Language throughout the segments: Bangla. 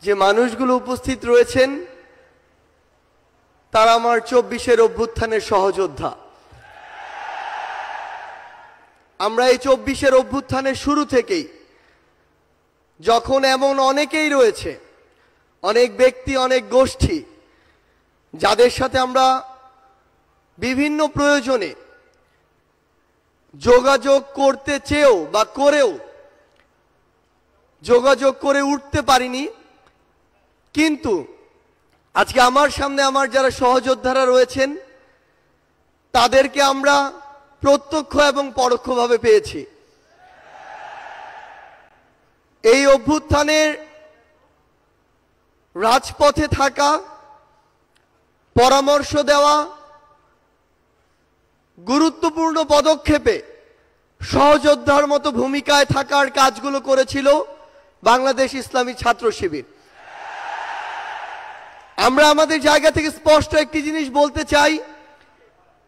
যে মানুষগুলো উপস্থিত রয়েছেন তারা আমার ২৪-এর অভ্যুত্থানের সহযোদ্ধা। আমরা এই ২৪-এর অভ্যুত্থানের শুরু থেকেই যখন এমন অনেকেই রয়েছে, অনেক ব্যক্তি, অনেক গোষ্ঠী যাদের সাথে আমরা বিভিন্ন প্রয়োজনে যোগাযোগ করতে চেয়েও বা করেও যোগাযোগ করে উঠতে পারিনি, কিন্তু আজকে আমার সামনে আমার যারা সহযোদ্ধারা রয়েছেন তাদেরকে আমরা প্রত্যক্ষ এবং পরোক্ষভাবে পেয়েছি। এই অভ্যুত্থানের রাজপথে থাকা, পরামর্শ দেওয়া, গুরুত্বপূর্ণ পদক্ষেপে সহযোদ্ধার মতো ভূমিকায় থাকার কাজগুলো করেছিল বাংলাদেশ ইসলামী ছাত্র শিবির। আমরা আমাদের জায়গা থেকে স্পষ্ট একটি জিনিস বলতে চাই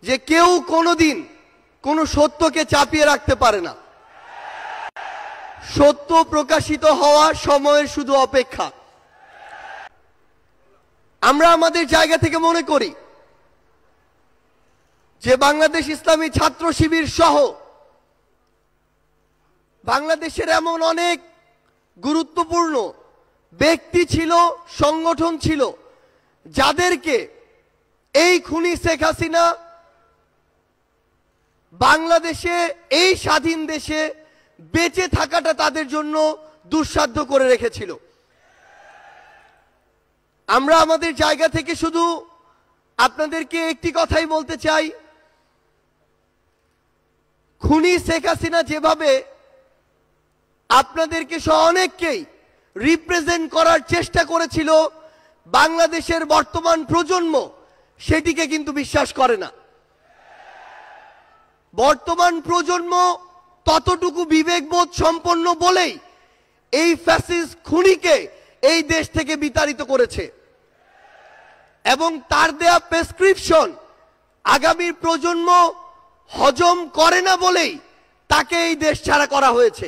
যে কেউ কোনোদিন কোনো সত্যকে চাপিয়ে রাখতে পারে না। সত্য প্রকাশিত হওয়ার সময়ের শুধু অপেক্ষা। আমরা আমাদের জায়গা থেকে মনে করি যে বাংলাদেশ ইসলামী ছাত্র শিবির সহ বাংলাদেশের এমন অনেক গুরুত্বপূর্ণ ব্যক্তি ছিল, সংগঠন ছিল, যাদেরকে এই খুনি শেখ হাসিনা বাংলাদেশে, এই স্বাধীন দেশে বেঁচে থাকাটা তাদের জন্য দুঃসাধ্য করে রেখেছিল। আমরা আমাদের জায়গা থেকে শুধু আপনাদেরকে একটি কথাই বলতে চাই, খুনি শেখ হাসিনা যেভাবে আপনাদেরকে সহ অনেককেই রিপ্রেজেন্ট করার চেষ্টা করেছিল, বাংলাদেশের বর্তমান প্রজন্ম সেটিকে কিন্তু বিশ্বাস করে না। বর্তমান প্রজন্ম ততটুকু বিবেকবোধ সম্পন্ন বলেই এই ফ্যাসিস্ট খুনিকে এই দেশ থেকে বিতাড়িত করেছে এবং তার দেয়া প্রেসক্রিপশন আগামীর প্রজন্ম হজম করে না বলেই তাকে এই দেশ ছাড়া করা হয়েছে।